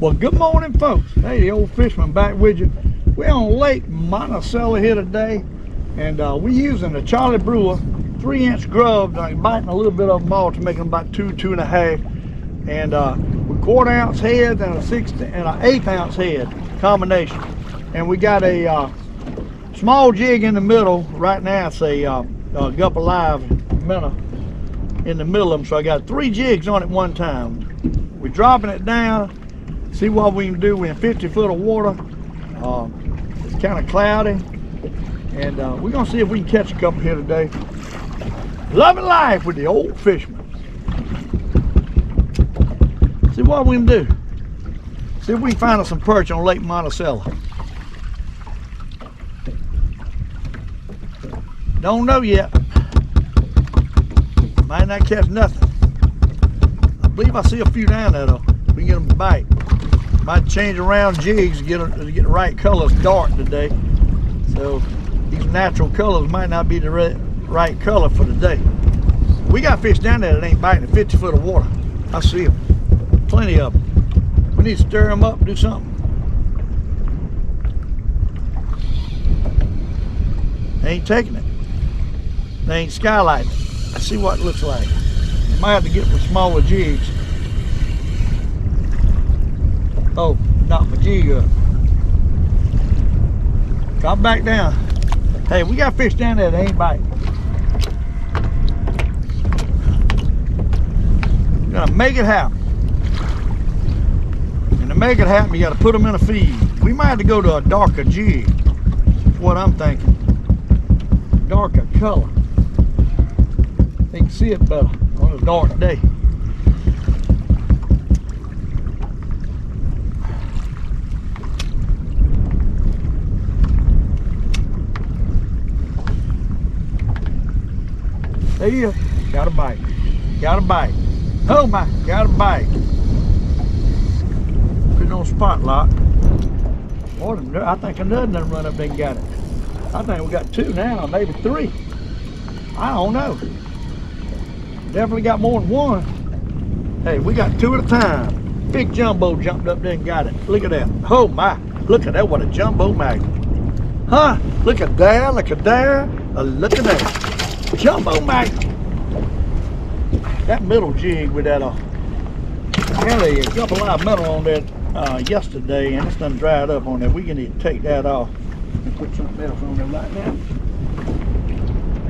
Well, good morning, folks. Hey, the old Fisherman back with you. We're on Lake Monticello here today, and we're using a Charlie Brewer 3-inch grub, biting a little bit of them all to make them about 2.5, and with 1/4 ounce heads and a 1/8 ounce head combination. And we got a small jig in the middle right now. It's a Gup Alive minnow in the middle of them, so I got 3 jigs on at one time. We're dropping it down. See what we can do. We're in 50 foot of water. It's kind of cloudy, and we're gonna see if we can catch a couple here today. Loving life with the old Fisherman. See what we can do. See if we can find us some perch on Lake Monticello. Don't know yet. Might not catch nothing. I believe I see a few down there though. We can get them to bite. Might change around jigs to get the right colors dark today. So these natural colors might not be the right color for today. We got fish down there that ain't biting in 50 foot of water. I see them. Plenty of them. We need to stir them up and do something. They ain't taking it. They ain't skylighting it. Let's see what it looks like. Might have to get with smaller jigs. Oh, knocked my jig up. Drop back down. Hey, we got fish down there that ain't biting. You gotta make it happen. And to make it happen, you gotta put them in a feed. We might have to go to a darker jig. That's what I'm thinking. Darker color. They can see it better on a dark day. There you go. Got a bite. Got a bite. Oh my, got a bite. Putting on spot lock. Boy, I think another done run up there and got it. I think we got 2 now, maybe 3. I don't know. Definitely got more than 1. Hey, we got 2 at a time. Big jumbo jumped up there and got it. Look at that. Oh my, look at that, what a jumbo magnet. Huh? Look at there, look at there, look at that. Jumbo magnet. That middle jig with that had a Gup Alive metal on that yesterday, and it's done dried up on there. We can need to take that off and put something else on there right now.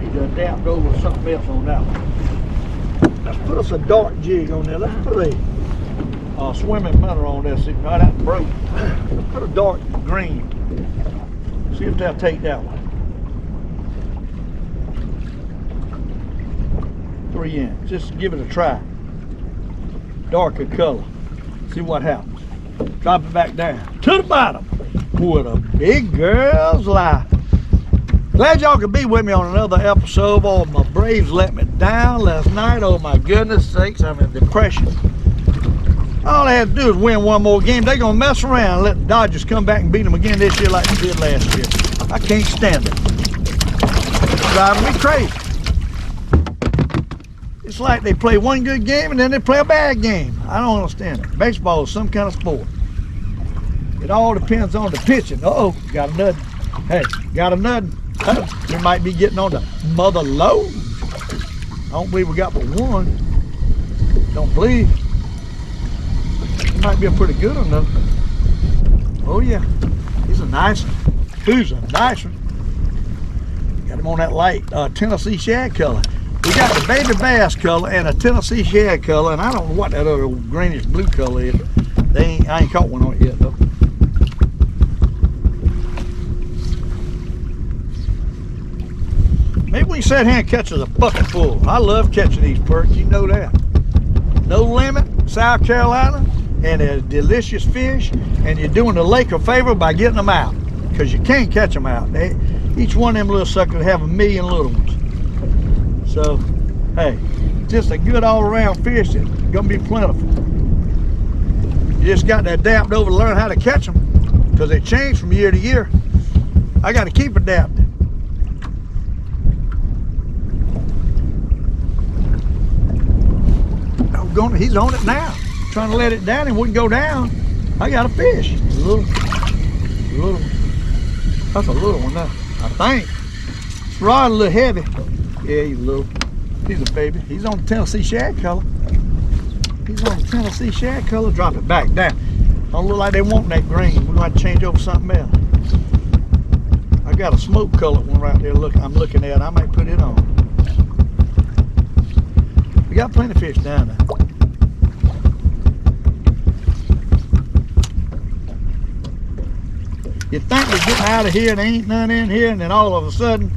Need to adapt over something else on that one. Let's put us a dark jig on there. Let's put a swimming minnow on there. See, right out broke. Let's put a dark green. See if they'll take that one. 3 inch. Just give it a try. Darker color. See what happens. Drop it back down to the bottom. What a big girl's life. Glad y'all could be with me on another episode. Oh, my Braves let me down last night. Oh my goodness sakes, I'm in depression. All they have to do is win one more game. They're gonna mess around and let the Dodgers come back and beat them again this year like they did last year. I can't stand it. It's driving me crazy. It's like they play one good game and then they play a bad game. I don't understand it. Baseball is some kind of sport. It all depends on the pitching. Uh-oh, got a nut. Hey, got a nut. We might be getting on the mother load. I don't believe we got but 1. Don't believe. It might be a pretty good one though. Oh yeah, he's a nice one. Who's a nice one? Got him on that light Tennessee shad color. We got the baby bass color and a Tennessee shad color, and I don't know what that other greenish blue color is. I ain't caught one on it yet though. Maybe we can sit here and catch us a bucket full. I love catching these perch, you know that. No limit, South Carolina, and they're delicious fish, and you're doing the lake a favor by getting them out, because you can't catch them out. Each one of them little suckers have 1,000,000 little ones. So, hey, just a good all-around fish that's gonna be plentiful. You just got to adapt over to learn how to catch them, because they change from year to year. I got to keep adapting. He's on it now. Trying to let it down, it wouldn't go down. I got a fish. Little, that's a little one now, I think. It's rod a little heavy. Yeah, he's little. He's a baby. He's on the Tennessee shad color. He's on the Tennessee shad color. Drop it back down. Don't look like they want that green. We're gonna have to change over something else. I got a smoke colored one right there. Look, I'm looking at. I might put it on. We got plenty of fish down there. You think we're getting out of here and there ain't none in here, and then all of a sudden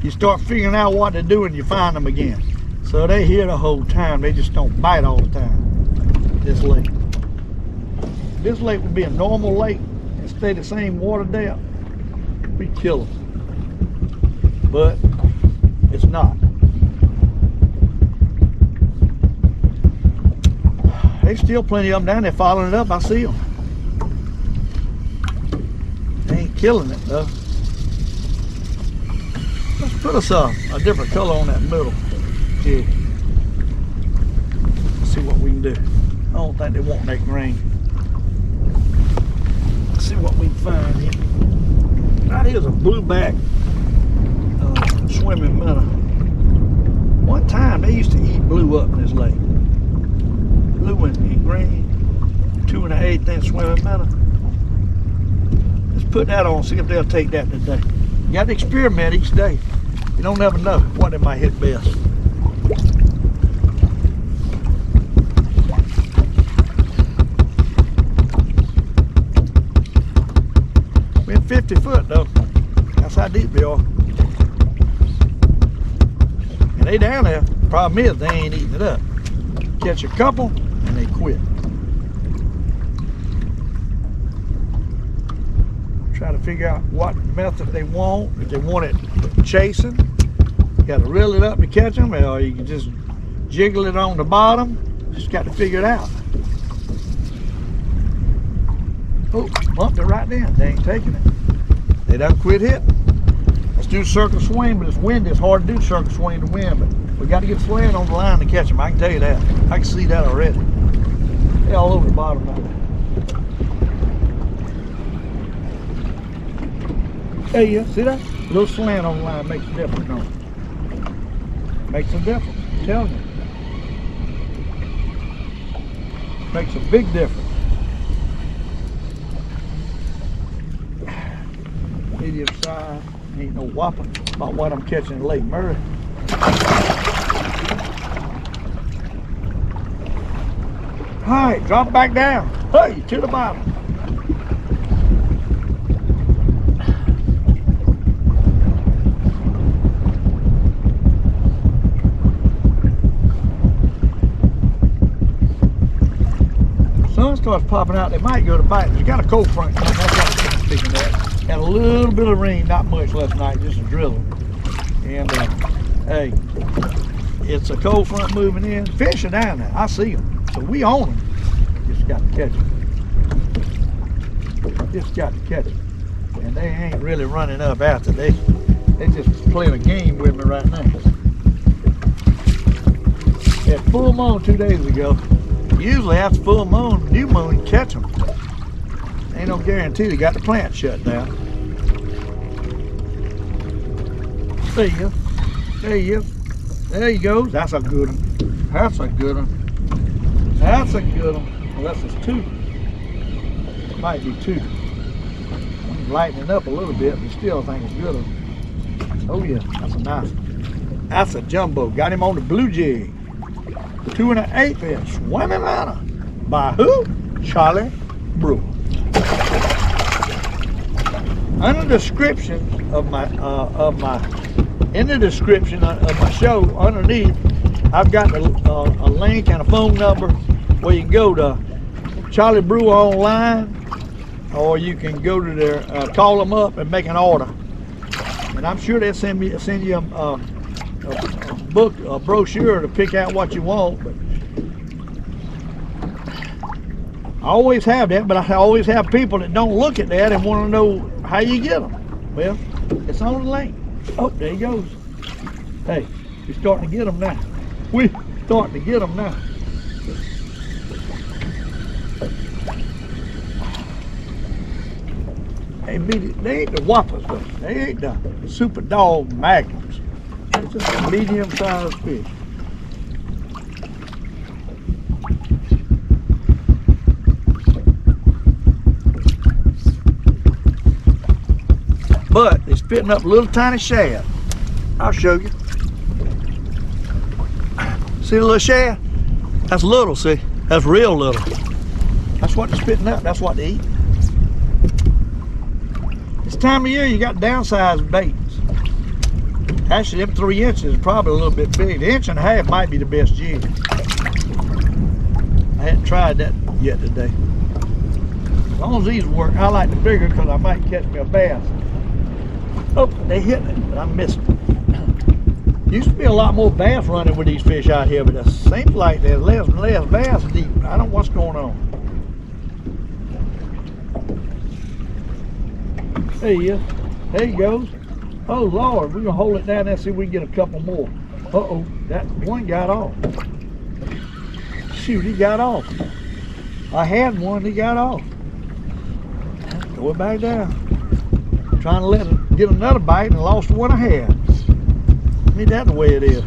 you start figuring out what to do and you find them again. So they here the whole time. They just don't bite all the time. This lake. This lake would be a normal lake and stay the same water depth. We kill them. But it's not. There's still plenty of them down there following it up. I see them. They ain't killing it though. Let's put us a different color on that middle jig. Let's see what we can do. I don't think they want that green. Let's see what we can find here. Right here's a blueback swimming minnow. One time they used to eat blue up in this lake. Blue and green, 2 1/8 inch swimming minnow. Let's put that on, see if they'll take that today. You got to experiment each day. You don't never know what they might hit best. We're in 50 foot though. That's how deep they are. And they down there. Problem is they ain't eating it up. Catch a couple and they quit. Try to figure out what method they want. If they want it chasing, you got to reel it up to catch them, or you can just jiggle it on the bottom. Just got to figure it out. Oh, bumped it right there. They ain't taking it. They done quit hitting. Let's do circle swing, but it's windy. It's hard to do circle swing to win, but we got to get flaring on the line to catch them. I can tell you that. I can see that already. They're all over the bottom now. There you go. See that? A little slant on the line makes a difference, don't it? Makes a difference. I'm telling you. Makes a big difference. Medium size. Ain't no whopping about what I'm catching in Lake Murray. Alright, drop it back down. Hey, to the bottom. Sun starts popping out, they might go to bite. There's got a cold front coming. That's what I'm speaking of that. Had a little bit of rain, not much last night, just a drizzle. And hey, it's a cold front moving in. Fish are down there. I see them. So we own them. Just got to catch them. Just got to catch them. And they ain't really running up after. They just playing a game with me right now. At full moon 2 days ago. Usually after full moon, new moon, you catch them. Ain't no guarantee they got the plant shut down. There you go. There you go. There you go. That's a good one. That's a good one. That's a good one. Unless it's two. It might be two. I'm lightening up a little bit, but still think it's good one. Oh yeah, that's a nice one. That's a jumbo. Got him on the blue jig. 2 1/8 inch swimming minnow. By who? Charlie Brewer. In the description of my show underneath, I've got a link and a phone number where you can go to Charlie Brewer online, or you can go to their call them up and make an order. And I'm sure they'll send you a brochure to pick out what you want. But I always have that, but I always have people that don't look at that and want to know how you get them. Well, it's on the link. Oh, there he goes. Hey, we're starting to get them now. We're starting to get them now. They ain't the whoppers though. They ain't the super dog magnums. It's just a medium-sized fish. But it's spitting up little tiny shad. I'll show you. See the little shad? That's little, see? That's real little. That's what they're spitting up. That's what they eat. This time of year, you got downsized baits. Actually, them 3 inches is probably a little bit big. The 1.5 inch might be the best jig. I hadn't tried that yet today. As long as these work, I like the bigger because I might catch me a bass. Oh, they hit it, but I missed it. Used to be a lot more bass running with these fish out here, but it seems like there's less and less bass deep. I don't know what's going on. There he is. There he goes. Oh Lord, we're gonna hold it down there and see if we can get a couple more. Uh-oh, that one got off. Shoot, he got off. I had one, he got off. Throw it back down. Trying to let it get another bite and lost the one I had. Ain't that the way it is?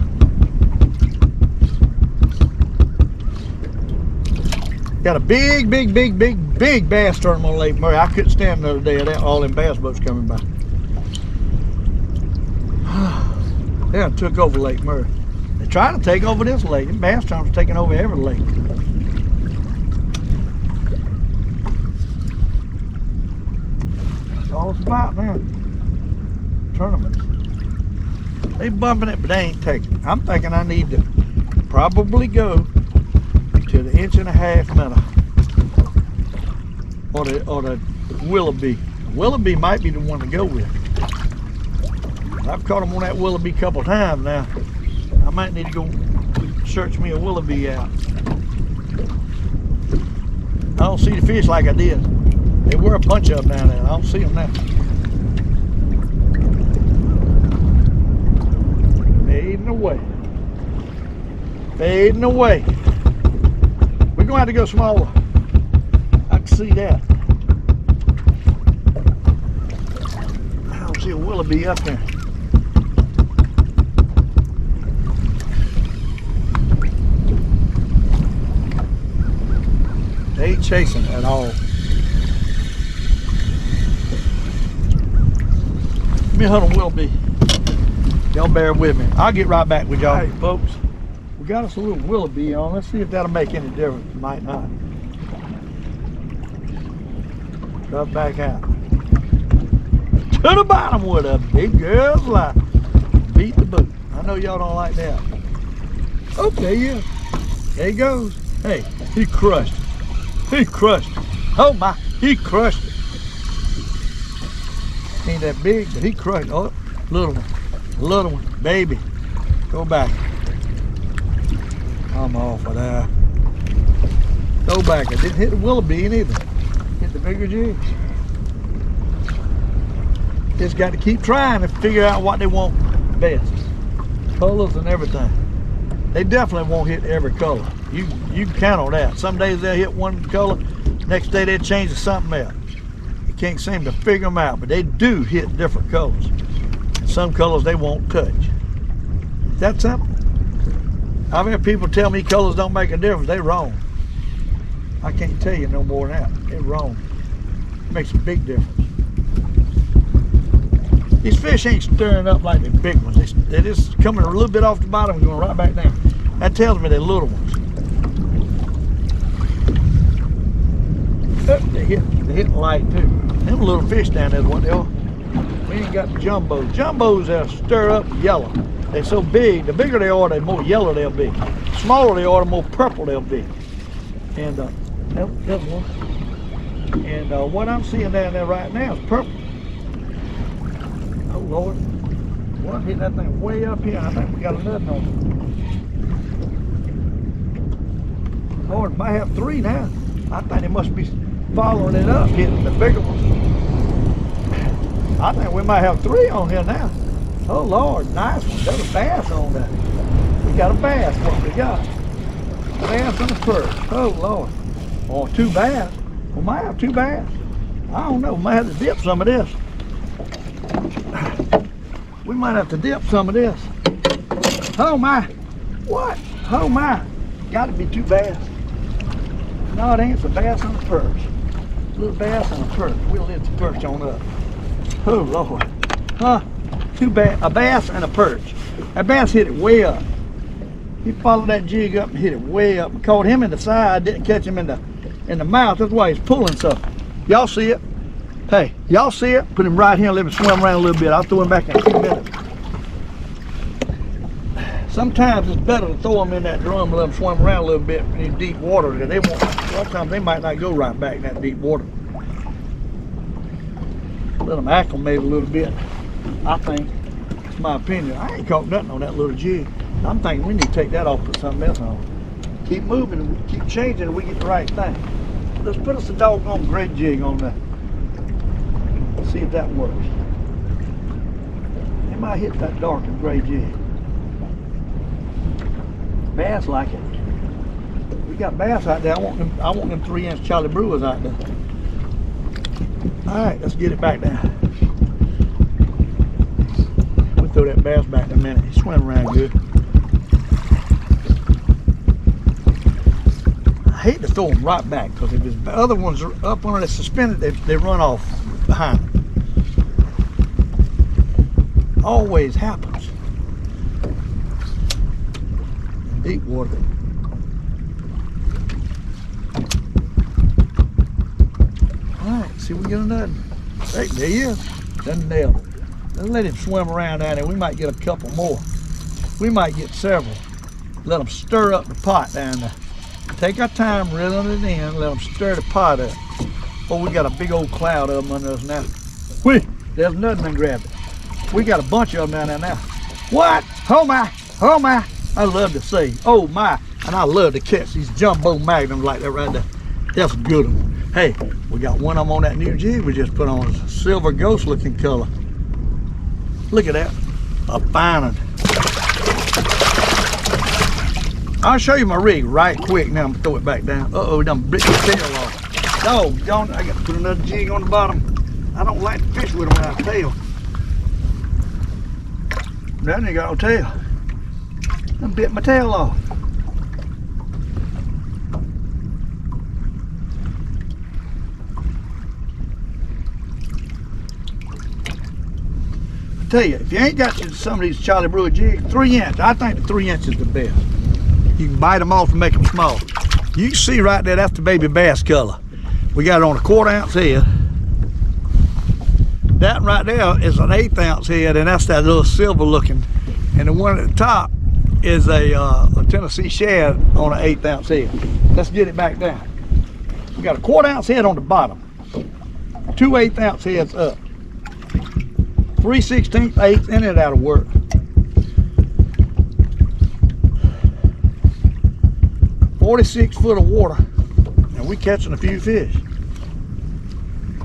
Got a big bass tournament on Lake Murray. I couldn't stand the other day of that, all them bass boats coming by. They done took over Lake Murray. They're trying to take over this lake. Them bass tournaments are taking over every lake. That's all it's about now. Tournaments. They bumping it, but they ain't taking it. I'm thinking I need to probably go to the 1.5 inch minnow. Or the Willoughby. Willoughby might be the one to go with. I've caught them on that Willoughby a couple times now. I might need to go search me a Willoughby out. I don't see the fish like I did. There were a bunch of them down there. I don't see them now. Fading away. Fading away. We're gonna have to go smaller. I can see that. I don't see a Willoughby up there. They ain't chasing at all. Let me hunt a Willoughby. Y'all bear with me. I'll get right back with y'all. Hey folks, we got us a little Willoughby on. Let's see if that'll make any difference. It might not. Drop back out. To the bottom with a big girl's life. Beat the boot. I know y'all don't like that. Okay, yeah. There he goes. Hey, he crushed it. He crushed it. Oh my, he crushed it. Ain't that big, but he crushed it. Oh, little one. Little one, baby. Go back. I'm off of that. Go back. I didn't hit the Willoughby neither. Hit the bigger jigs. Just got to keep trying to figure out what they want best. Colors and everything. They definitely won't hit every color. You can count on that. Some days they'll hit one color, next day they'll change to something else. You can't seem to figure them out, but they do hit different colors. Some colors they won't touch. That's simple. I've had people tell me colors don't make a difference. They're wrong. I can't tell you no more than that. They're wrong. It makes a big difference. These fish ain't stirring up like the big ones. They're just coming a little bit off the bottom and going right back down. That tells me they're little ones. Oh, they're hitting light too. Them little fish down there is what they are. We ain't got jumbos. Jumbos that stir up yellow. They're so big. The bigger they are, the more yellow they'll be. The smaller they are, the more purple they'll be. And there's one. And what I'm seeing down there right now is purple. Oh Lord. Well, I'm hitting that thing way up here. I think we got another on it. Lord, might have 3 now. I think they must be following it up, hitting the bigger ones. I think we might have 3 on here now. Oh Lord, nice one. There's a bass on that. We got a bass. What we got? A bass and a perch. Oh Lord. Or 2 bass. We might have 2 bass. I I don't know, we might have to dip some of this. We might have to dip some of this. Oh my, what? Oh my, gotta be 2 bass. No, it ain't, it's a bass and a perch. Little bass and a perch. We'll lift the perch on up. Oh Lord, huh? A bass and a perch. That bass hit it way up. He followed that jig up and hit it way up. Caught him in the side, didn't catch him in the mouth. That's why he's pulling so. Y'all see it? Hey, y'all see it? Put him right here and let him swim around a little bit. I'll throw him back in a few minutes. Sometimes it's better to throw them in that drum and let them swim around a little bit in deep water, because they won't. Sometimes they might not go right back in that deep water. Let them acclimate a little bit. I think, it's my opinion. I ain't caught nothing on that little jig. I'm thinking we need to take that off, put something else on. Keep moving, keep changing, and we get the right thing. Let's put us a doggone gray jig on there. See if that works. They might hit that dark and gray jig. Bass like it. We got bass out there. I want them 3-inch Charlie Brewers out there. All right, let's get it back down. We'll throw that bass back in a minute. He swim around good. I hate to throw them right back, because if the other ones are up under the suspended, they run off behind them. Always happens. Deep water. Alright, see if we get another. Hey, there he is. Done nailed it. Let's let him swim around down there. We might get a couple more. We might get several. Let them stir up the pot down there. Take our time, reeling it in, let them stir the pot up. Oh, we got a big old cloud of them under us now. Whee! There's nothing to grab it. We got a bunch of them down there now. What? Oh my! Oh my! I love to see. Oh my! And I love to catch these jumbo magnums like that right there. That's a good one. Hey, we got one of them on that new jig we just put on. It's a silver ghost looking color. Look at that. A fine one. I'll show you my rig right quick now. I'm gonna throw it back down. Uh-oh, done bit the tail off. Doggone, I got to put another jig on the bottom. I don't like to fish with them without a tail. That ain't got no tail. I bit my tail off. I tell you, if you ain't got some of these Charlie Brewer jigs, 3-inch, I think the 3-inch is the best. You can bite them off and make them small. You can see right there, that's the baby bass color. We got it on a 1/4 ounce head. That right there is an 1/8 ounce head, and that's that little silver looking. And the one at the top is a Tennessee shad on an 1/8 ounce head. Let's get it back down. We got a 1/4 ounce head on the bottom. 2 1/8 ounce heads up. 3 16/8 and it that'll work. "46 foot of water, and we catching a few fish.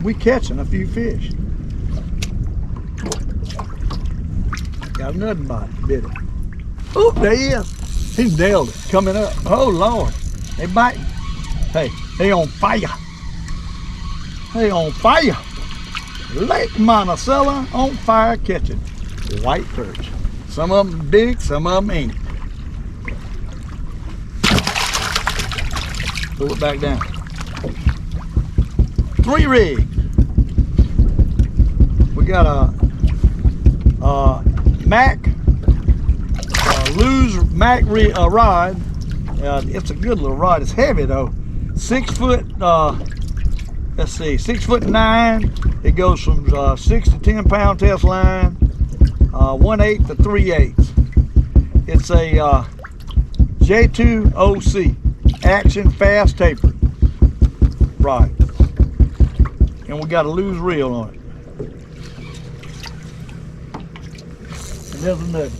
We catching a few fish. Got another bite, bit it. Oh, there he is. He nailed it, coming up. Oh Lord, they biting. Hey, they on fire. They on fire. Lake Monticello on fire catching white perch. Some of them big, some of them ain't. Throw it back down. 3 rigs. We got a Mac Mac rod. It's a good little rod. It's heavy though. 6 foot. Let's see, 6'9". It goes from 6 to 10 pound test line. 1/8 to 3/8. It's a J2OC action fast taper rod, and we got a loose reel on it. And there's another.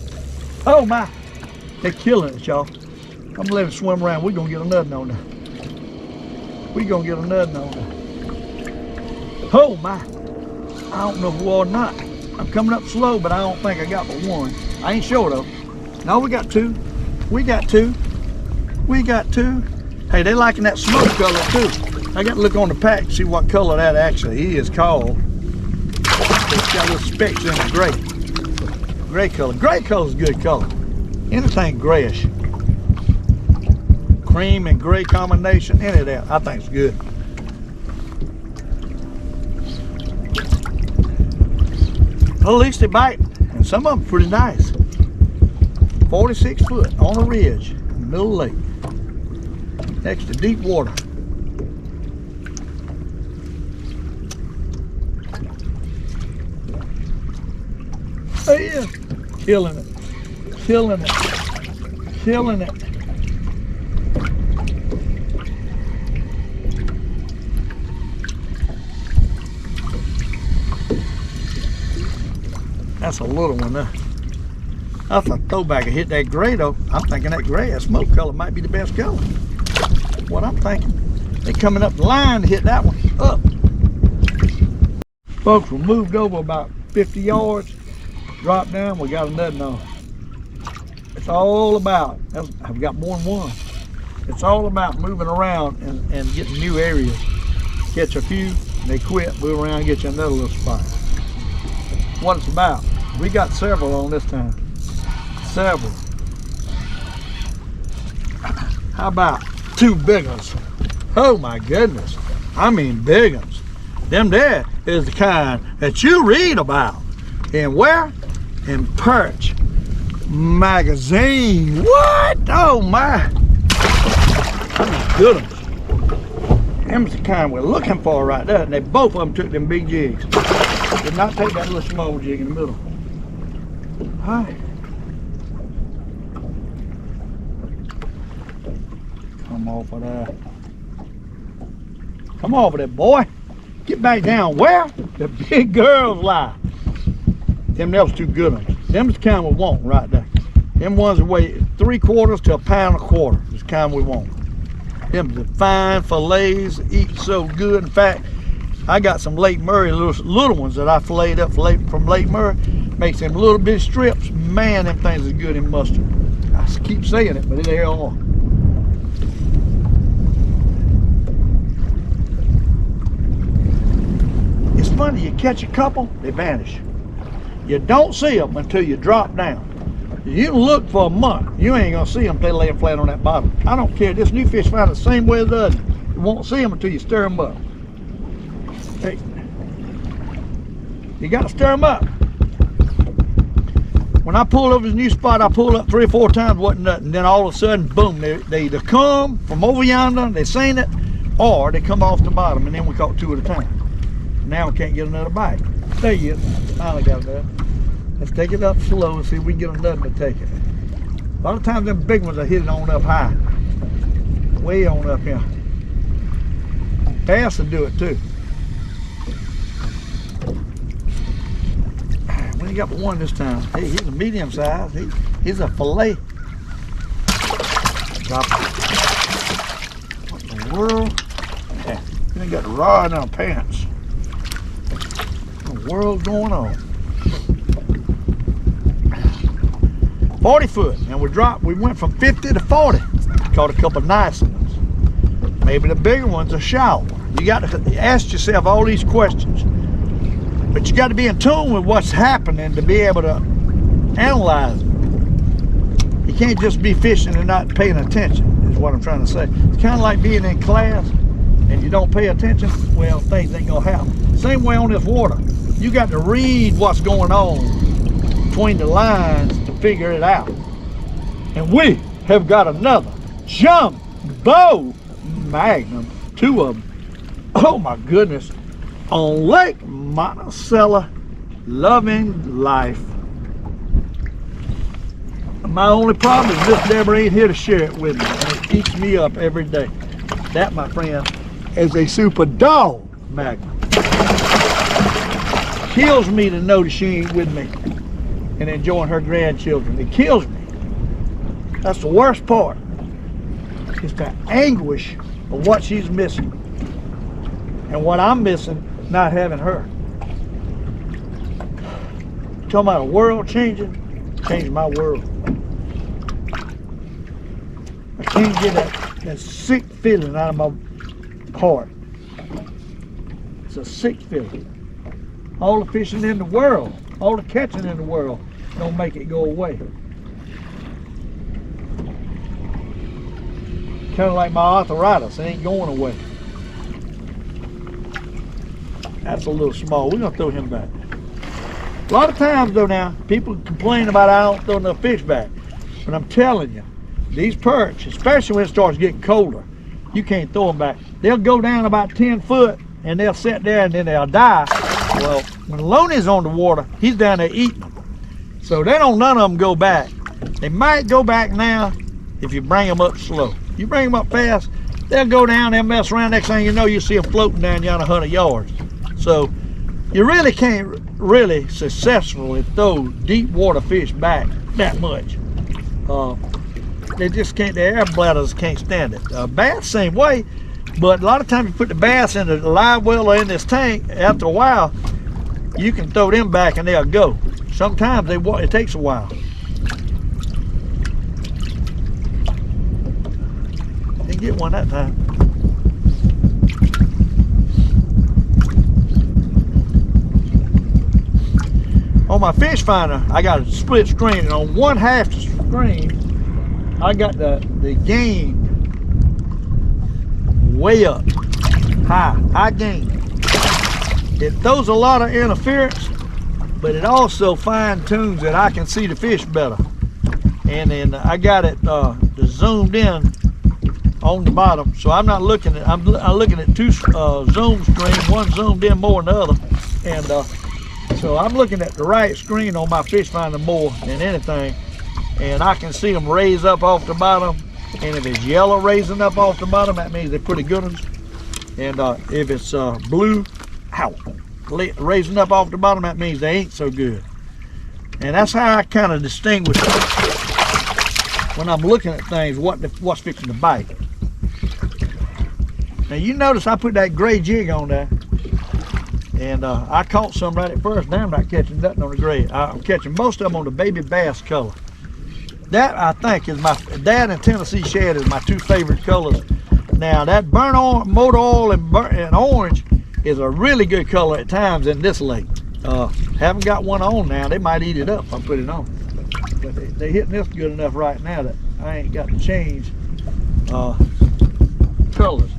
Oh my, they're killing it, y'all. I'm gonna let it swim around. We're gonna get another on there. We're gonna get another on there. Oh my, I don't know if we're or not. I'm coming up slow, but I don't think I got but one. I ain't sure though. No, we got 2. We got 2. We got 2. Hey, they liking that smoke color too. I got to look on the pack to see what color that actually is called. It's got little specks in the gray. Gray color. Gray color is a good color. Anything grayish. Cream and gray combination, any of that, I think it's good. At least they bite, and some of them pretty nice. 46 foot on a ridge in the middle of the lake, next to deep water. There he is, killing it, killing it, killing it. That's a little one there. I thought throwback would hit that gray though. I'm thinking that gray, that smoke color might be the best color. What I'm thinking. They coming up the line to hit that one up. Folks, we moved over about 50 yards, dropped down, we got another on. It's all about, I've got more than one. It's all about moving around and getting new areas. Catch a few, they quit, move around, get you another little spot. What it's about. We got several on this time. Several. How about 2 big ones? Oh my goodness. I mean big ones. Them there is the kind that you read about. And where? In Perch magazine. What? Oh my. That's good ones. Them's the kind we're looking for right there. And they both of them took them big jigs. Did not take that little small jig in the middle. Hi. Come off of that. Come off of that, boy. Get back down. Where? The big girls lie. Them was 2 good ones. Them's the kind we want right there. Them ones that weigh 3/4 to 1.25 pounds. Is the kind we want. Them the fine fillets, eat so good. In fact, I got some Lake Murray little ones that I filleted up from Lake Murray. Makes them little bitty strips. Man, them things are good in mustard. I keep saying it, but they are. It's funny, you catch a couple, they vanish. You don't see them until you drop down. You can look for a month, you ain't gonna see them until they lay flat on that bottom. I don't care, this new fish found the same way as the other. You won't see them until you stir them up. Hey, you gotta stir them up. When I pull over this new spot, I pull up 3 or 4 times, wasn't nothing. Then all of a sudden, boom, they either come from over yonder, they seen it, or they come off the bottom, and then we caught 2 at a time. Now we can't get another bite. There you go. Finally got that. Let's take it up slow and see if we can get another to take it. A lot of times them big ones are hitting on up high. Way on up here. Bass will do it too. We ain't got but one this time. Hey, he's a medium size. He's a fillet. Drop it. What in the world? Yeah, we ain't got the rod in our pants. What in the world's going on? 40 foot, and we went from 50 to 40. Caught a couple nice ones. Maybe the bigger ones are shallow. You got to ask yourself all these questions. But you got to be in tune with what's happening to be able to analyze it. You can't just be fishing and not paying attention, is what I'm trying to say. It's kind of like being in class and you don't pay attention, well, things ain't gonna happen. Same way on this water. You got to read what's going on between the lines to figure it out. And we have got another jumbo magnum, 2 of them. Oh my goodness. On Lake Monticello, loving life. My only problem is Miss Deborah ain't here to share it with me, and it keeps me up every day. That, my friend, is a super dog magnum. Kills me to know that she ain't with me and enjoying her grandchildren. It kills me. That's the worst part. It's the anguish of what she's missing and what I'm missing, not having her. Talking about a world changing, changed my world. I can't get that sick feeling out of my heart It's a 650. All the fishing in the world, all the catching in the world, don't make it go away. Kind of like my arthritis, it ain't going away. That's a little small. We're gonna throw him back. A lot of times though now, people complain about I don't throw enough fish back. But I'm telling you, these perch, especially when it starts getting colder, you can't throw them back. They'll go down about 10 foot and they'll sit there and then they'll die. Well, when Loney's on the water, he's down there eating them. So they don't, none of them go back. They might go back now if you bring them up slow. You bring them up fast, they'll go down, they'll mess around. Next thing you know, you see them floating down yonder 100 yards. So you really can't really successfully throw deep water fish back that much. They just can't, their air bladders can't stand it. Bass same way, but a lot of times you put the bass in the live well or in this tank, after a while, you can throw them back and they'll go. Sometimes it takes a while. Didn't get one that time. On my fish finder, I got a split screen, and on one half the screen, I got the gain way up, high gain. It throws a lot of interference, but it also fine tunes that I can see the fish better. And then I got it zoomed in on the bottom, so I'm not looking at, I'm looking at two zoom screens, one zoomed in more than the other, and so I'm looking at the right screen on my fish finder more than anything, and I can see them raise up off the bottom. And if it's yellow raising up off the bottom, that means they're pretty good ones. And if it's blue, raising up off the bottom, that means they ain't so good. And that's how I kind of distinguish when I'm looking at things, what's fixing to bite. Now you notice I put that gray jig on there, and I caught some right at first. Now I'm not catching nothing on the gray. I'm catching most of them on the baby bass color. That I think is that and Tennessee shad is my two favorite colors. Now that burnt on motor oil and orange is a really good color at times in this lake. Haven't got one on now. They might eat it up if I put it on. But they hitting this good enough right now that I ain't got to change colors.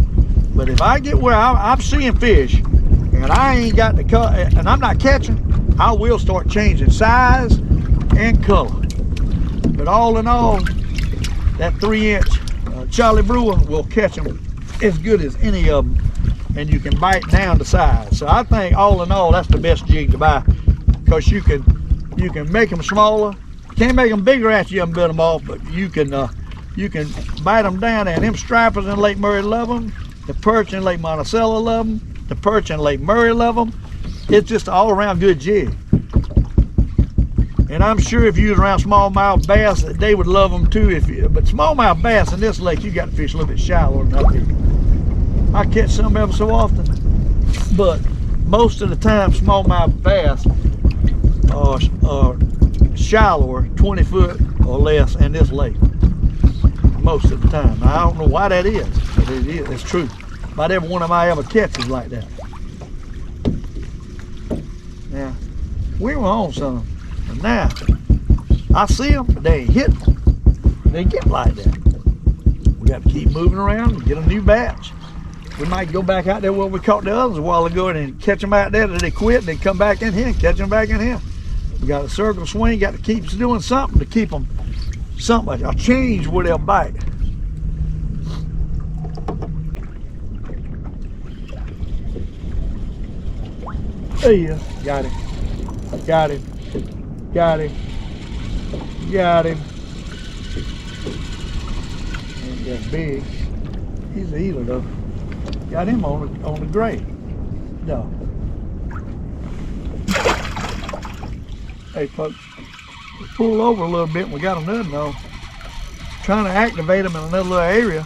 But if I get where I'm seeing fish and I ain't got the color and I'm not catching, I will start changing size and color. But all in all, that 3-inch Charlie Brewer will catch them as good as any of them, and you can bite down to size. So I think all in all, that's the best jig to buy, because you can make them smaller. You can't make them bigger after you haven't built them off, but you can bite them down. And them stripers in Lake Murray love them. The perch in Lake Monticello love them. The perch in Lake Murray love them. It's just an all-around good jig. And I'm sure if you was around smallmouth bass, they would love them too. But smallmouth bass in this lake, you got to fish a little bit shallower than up here. I catch some ever so often, but most of the time smallmouth bass are shallower, 20 foot or less in this lake. Most of the time. Now, I don't know why that is, but it is. It's true. About every one of them I ever catch is like that. Now, we were on some. And now, I see them, but they ain't hitting. They get like that. We got to keep moving around and get a new batch. We might go back out there where we caught the others a while ago and catch them out there till they quit, and then come back in here and catch them back in here. We got a circle swing, got to keep doing something to keep them, a change where they'll bite. There he is. Got him. Got him. Got him. Got him. Ain't that big. He's a eater though. Got him on the gray. No. Hey folks, we pulled over a little bit and we got another on. Trying to activate them in another little area.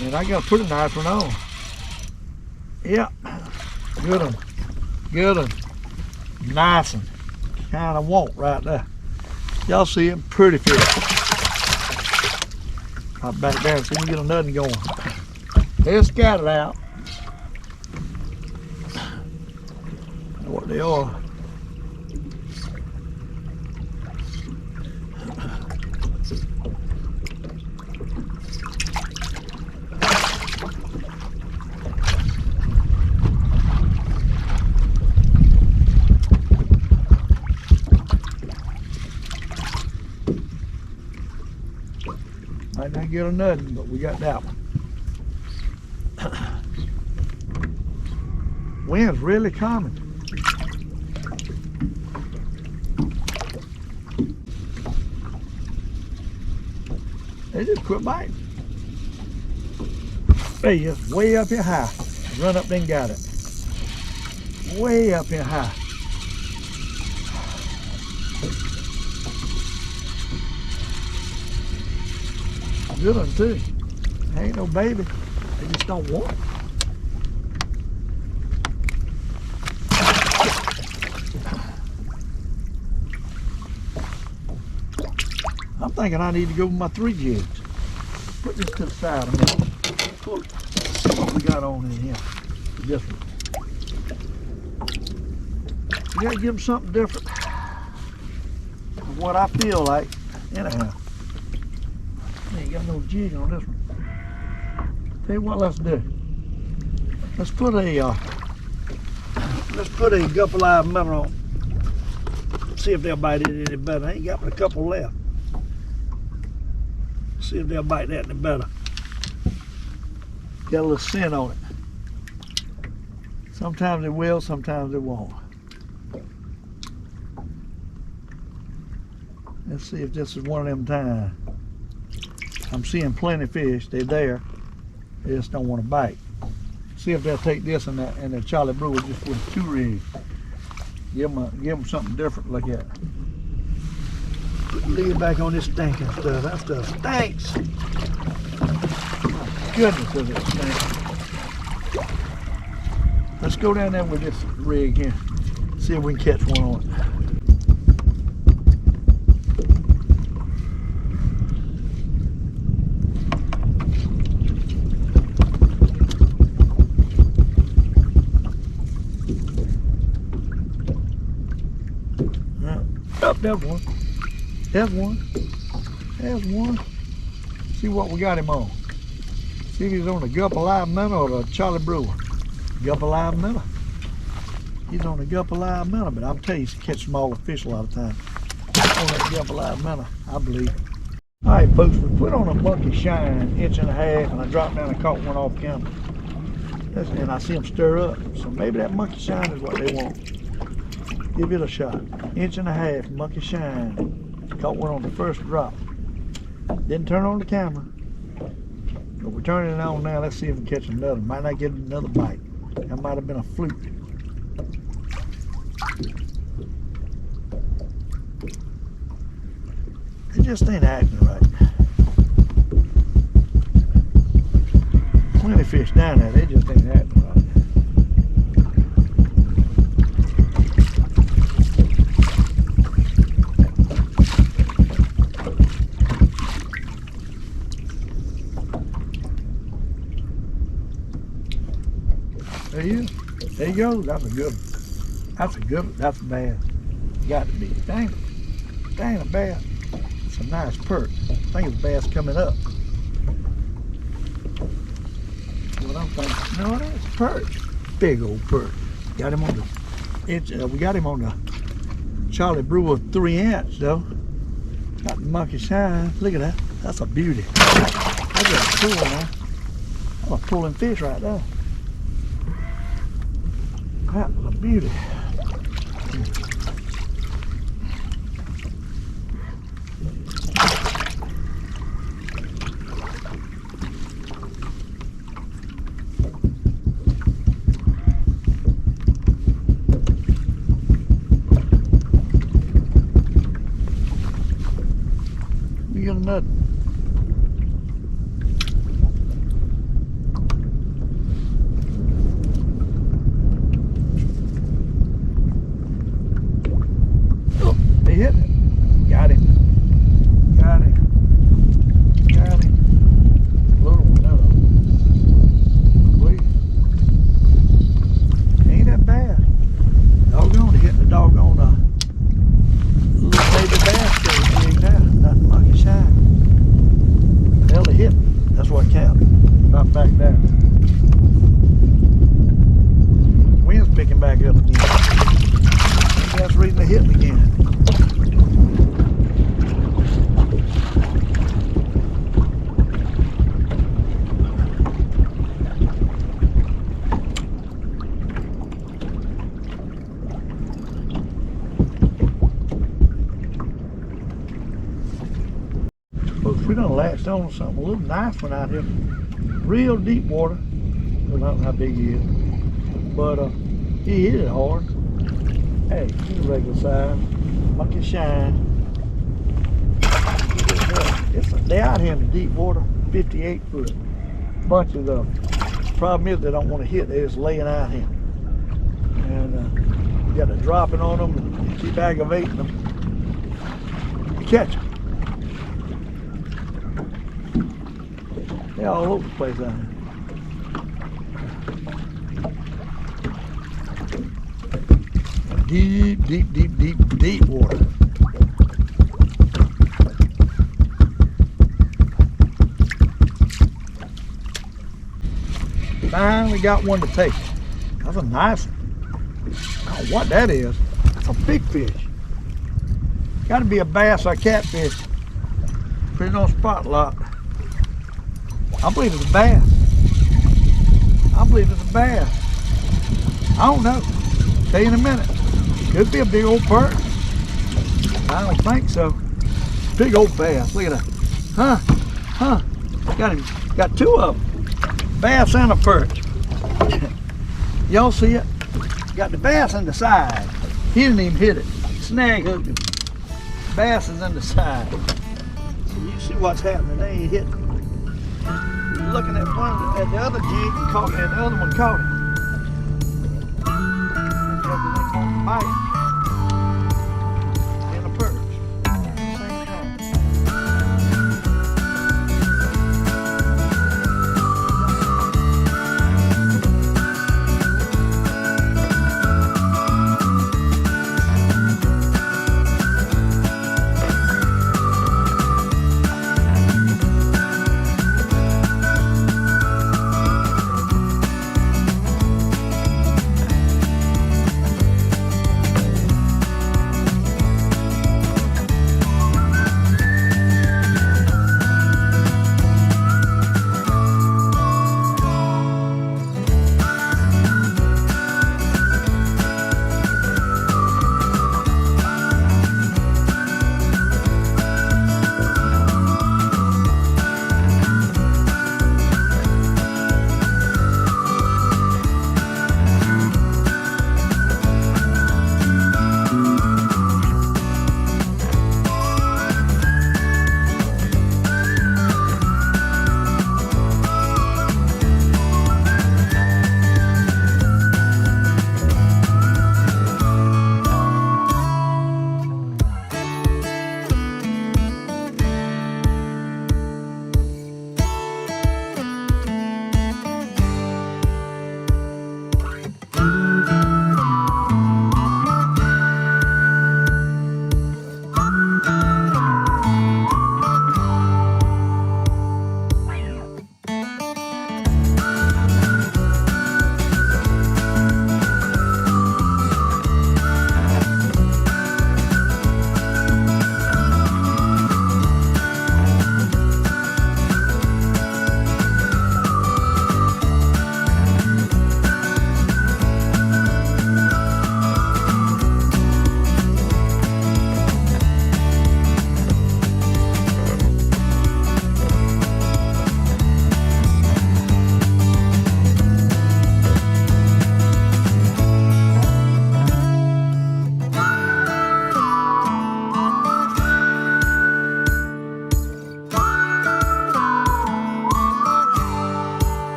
And I got a pretty nice one on. Yep. Good one. Good one. Nice one. Kind of want right there. Y'all see him? Pretty fish. I'll back down so we can get another going. They're scattered out. what they are. Might not get a nothing, but we got that one. Wind's really coming. They just quit biting. They just way up here high. Run up there and got it. Way up here high. Good one too. Ain't no baby. They just don't want it. I'm thinking I need to go with my 3 jigs. Put this to the side a minute. Look, see what we got on in here. This one. You gotta give them something different. What I feel like, anyhow. Ain't got no jig on this one. Tell you what, let's do. Let's put a gulp live minnow on. See if they'll bite it any better. I ain't got but a couple left. See if they'll bite that any better. Got a little scent on it. Sometimes it will, sometimes it won't. Let's see if this is one of them times. I'm seeing plenty of fish. They're there. They just don't want to bite. See if they'll take this and that, and the Charlie Brewer just with 2 rigs. Give them something different to look at. Put the lid back on this stinking stuff. That stuff stinks. My goodness, does it stink. Let's go down there with this rig here. See if we can catch one on it. Oh, there's one. There's one. There's one. See what we got him on. See if he's on the gulp live minnow or the Charlie Brewer. Gulp live minnow. He's on the gulp live minnow, but I'm telling you, he's catch smaller fish a lot of times. On that gulp live minnow, I believe. All right, folks, we put on a monkey shine, 1.5 inches, and I dropped down and caught one off camera. And I see them stir up, so maybe that monkey shine is what they want. Give it a shot. 1.5 inches, monkey shine. Caught one on the first drop. Didn't turn on the camera. But we're turning it on now. Let's see if we can catch another. Might not get another bite. That might have been a fluke. It just ain't acting right. Plenty of fish down there. They just ain't acting right. There you go. That's a good one. That's a good one. That's a bass. Got to be. Dang it. Dang a bass. It's a nice perch. I think it's a bass coming up. What I'm thinking. No, that's a perch. Big old perch. Got him on the inch. We got him on the Charlie Brewer 3 inch though. Got the monkey shine. Look at that. That's a beauty. That's a cool man. I'm a pulling fish right there. That was a beauty. We got another. Hit it. Got him. Got him. Got him. Little one, please. Ain't that bad. Oh We done latched on to something, a little nice one out here. Real deep water. Well, I don't know how big he is. But he hit it hard. Hey, he's a regular size. Monkey shine. They out here in the deep water, 58 foot. Bunch of them. Problem is they don't want to hit, they're just laying out here. And you got to drop it on them and keep aggravating them. You catch them. They're all over the place out here. Deep water. Finally got one to take. That's a nice one. I don't know what that is. That's a big fish. Got to be a bass or a catfish. Put it on spot lock. I believe it's a bass. I believe it's a bass. I don't know. Tell you in a minute. Could be a big old perch. I don't think so. Big old bass. Look at that. Huh? Got two of them. Bass and a perch. Y'all see it? Got the bass on the side. He didn't even hit it. Snag hooked him. Bass is on the side. So you see what's happening. They ain't hitting. He's looking at one at the other jig and the other one caught it. Bite.